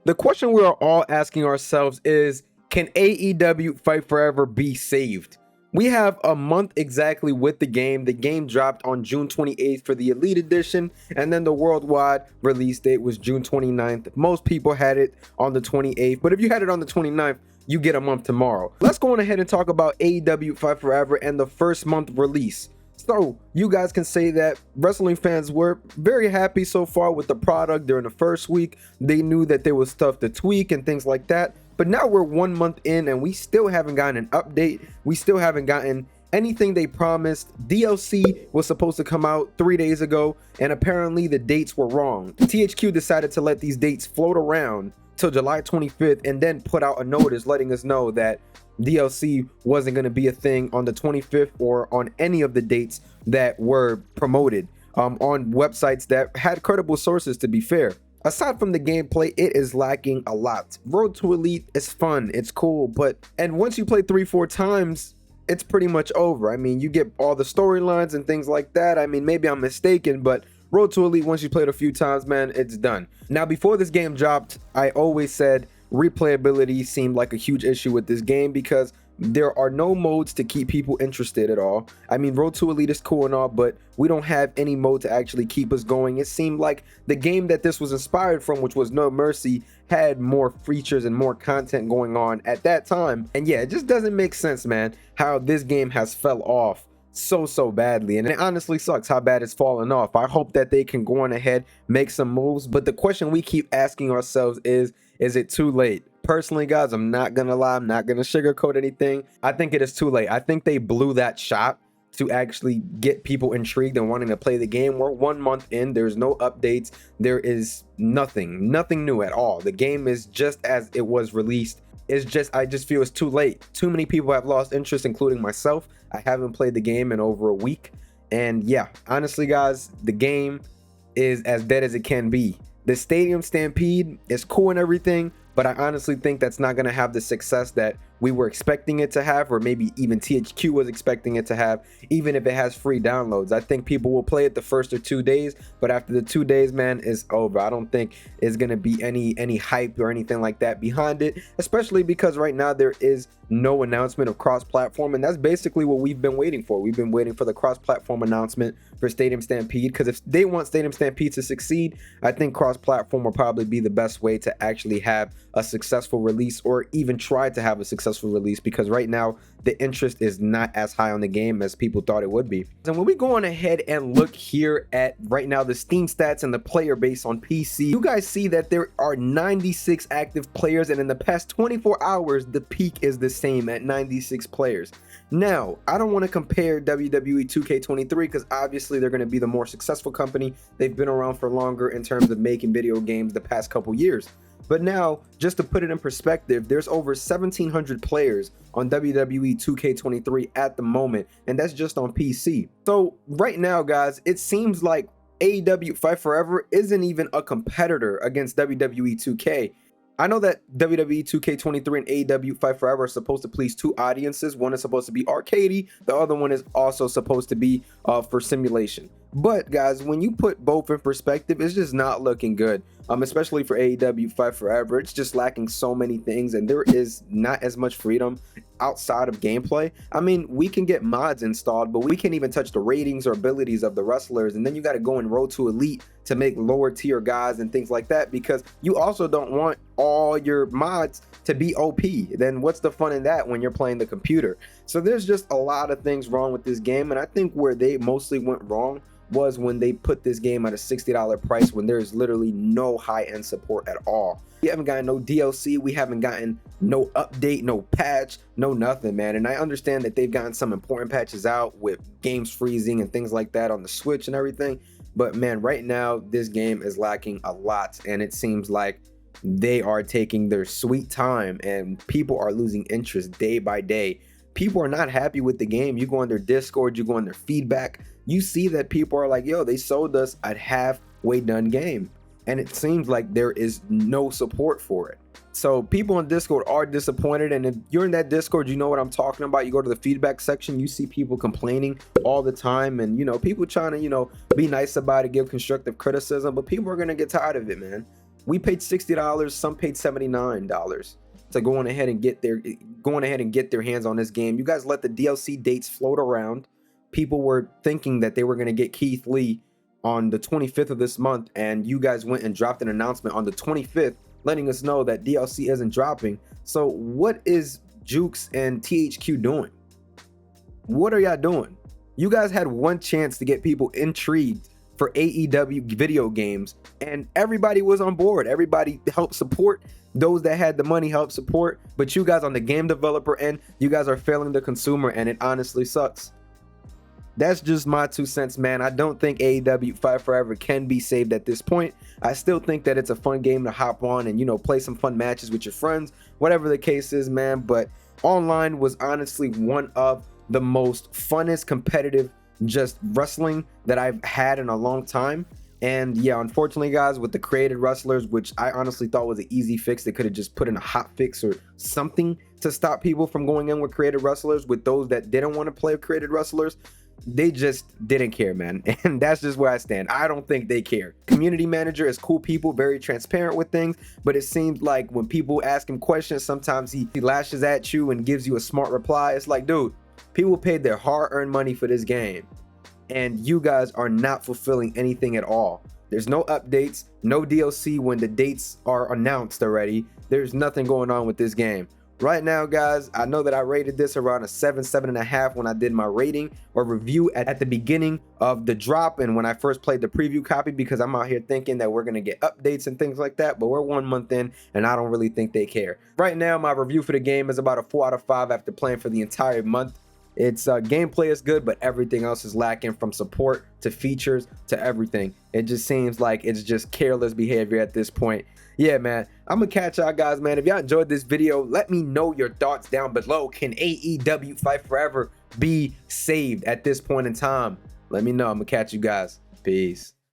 The question we are all asking ourselves is, can AEW Fight Forever be saved? We have a month exactly with the game. The game dropped on June 28th for the Elite Edition, and then the worldwide release date was June 29th. Most people had it on the 28th, but if you had it on the 29th, you get a month tomorrow. Let's go on ahead and talk about AEW Fight Forever and the first month release. So you guys can say that wrestling fans were very happy so far with the product during the first week. They knew that there was stuff to tweak and things like that. But now we're 1 month in and we still haven't gotten an update. We still haven't gotten anything they promised. DLC was supposed to come out 3 days ago, and apparently the dates were wrong. THQ decided to let these dates float around till July 25th and then put out a notice letting us know that DLC wasn't going to be a thing on the 25th or on any of the dates that were promoted on websites that had credible sources, to be fair. Aside from the gameplay, it is lacking a lot. Road to Elite is fun, it's cool, and once you play 3-4 times, it's pretty much over. I mean, you get all the storylines and things like that. I mean, maybe I'm mistaken, but Road to Elite, once you play it a few times, man, it's done. Now, before this game dropped, I always said replayability seemed like a huge issue with this game because there are no modes to keep people interested at all. I mean, Road to Elite is cool and all, but we don't have any mode to actually keep us going. It seemed like the game that this was inspired from, which was No Mercy, had more features and more content going on at that time. And yeah, it just doesn't make sense, man, how this game has fell off so badly, and it honestly sucks how bad it's fallen off. I hope that they can go on ahead, make some moves, but the question we keep asking ourselves is it too late? Personally, guys, I'm not gonna lie, I'm not gonna sugarcoat anything. I think it is too late. I think they blew that shot to actually get people intrigued and wanting to play the game. We're 1 month in, there's no updates, there is nothing new at all. The game is just as it was released. I just feel it's too late. Too many people have lost interest, including myself. I haven't played the game in over a week. And yeah, honestly, guys, the game is as dead as it can be. The Stadium Stampede is cool and everything, but I honestly think that's not going to have the success that we were expecting it to have, or maybe even THQ was expecting it to have, even if it has free downloads. I think people will play it the first or 2 days, but after the 2 days, man, it's over. I don't think it's going to be any hype or anything like that behind it, especially because right now there is no announcement of cross-platform, and that's basically what we've been waiting for. We've been waiting for the cross-platform announcement for Stadium Stampede, because if they want Stadium Stampede to succeed, I think cross-platform will probably be the best way to actually have a successful release, or even try to have a successful release, because right now the interest is not as high on the game as people thought it would be. And when we go on ahead and look here at right now the Steam stats and the player base on PC, you guys see that there are 96 active players, and in the past 24 hours the peak is the same at 96 players. Now, I don't want to compare WWE 2K23 because obviously they're going to be the more successful company. They've been around for longer in terms of making video games the past couple years. But now, just to put it in perspective, there's over 1,700 players on WWE 2K23 at the moment, and that's just on PC. So right now, guys, it seems like AEW Fight Forever isn't even a competitor against WWE 2K. I know that WWE 2K23 and AEW Fight Forever are supposed to please two audiences. One is supposed to be arcadey, the other one is also supposed to be for simulation. But guys, when you put both in perspective, it's just not looking good. Especially for AEW Fight Forever, it's just lacking so many things, and there is not as much freedom outside of gameplay. I mean, we can get mods installed, but we can't even touch the ratings or abilities of the wrestlers, and then you got to go and Road to Elite to make lower tier guys and things like that, because you also don't want all your mods to be OP. Then what's the fun in that when you're playing the computer? So there's just a lot of things wrong with this game, and I think where they mostly went wrong was when they put this game at a $60 price when there's literally no high-end support at all. We haven't gotten no DLC, we haven't gotten no update, no patch, no nothing, man. And I understand that they've gotten some important patches out with games freezing and things like that on the Switch and everything, but man, right now this game is lacking a lot, and it seems like they are taking their sweet time and people are losing interest day by day. People are not happy with the game. You go on their Discord, you go on their feedback, you see that people are like, yo, they sold us a halfway done game, and it seems like there is no support for it. So people on Discord are disappointed, and if you're in that Discord, you know what I'm talking about. You go to the feedback section, you see people complaining all the time, and people trying to be nice about it, give constructive criticism, but people are gonna get tired of it, man. We paid $60, some paid $79 to go on ahead and get their hands on this game. You guys let the DLC dates float around. People were thinking that they were going to get Keith Lee on the 25th of this month, and you guys went and dropped an announcement on the 25th letting us know that DLC isn't dropping. So what is Jukes and THQ doing? What are y'all doing? You guys had one chance to get people intrigued for AEW video games, and everybody was on board. Everybody helped support. Those that had the money helped support, but you guys on the game developer end, you guys are failing the consumer, and it honestly sucks. That's just my 2 cents, man. I don't think AEW Fight Forever can be saved at this point. I still think that it's a fun game to hop on and, you know, play some fun matches with your friends, whatever the case is, man. But online was honestly one of the most funnest competitive just wrestling that I've had in a long time. And yeah, unfortunately, guys, with the created wrestlers, which I honestly thought was an easy fix, they could have just put in a hot fix or something to stop people from going in with created wrestlers. With those that didn't want to play with created wrestlers, they just didn't care, man. And that's just where I stand. I don't think they care. Community manager is cool people, very transparent with things, but it seems like when people ask him questions, sometimes he lashes at you and gives you a smart reply. It's like, dude, people paid their hard-earned money for this game, and you guys are not fulfilling anything at all. There's no updates, no DLC when the dates are announced already. There's nothing going on with this game. Right now, guys, I know that I rated this around a 7.5 when I did my rating or review at the beginning of the drop and when I first played the preview copy, because I'm out here thinking that we're going to get updates and things like that, but we're 1 month in and I don't really think they care. Right now, my review for the game is about a 4 out of 5 after playing for the entire month. Its gameplay is good, but everything else is lacking, from support to features to everything. It just seems like it's just careless behavior at this point. Yeah, man, I'm gonna catch y'all guys, man. If y'all enjoyed this video, let me know your thoughts down below. Can AEW Fight Forever be saved at this point in time? Let me know. I'm gonna catch you guys. Peace.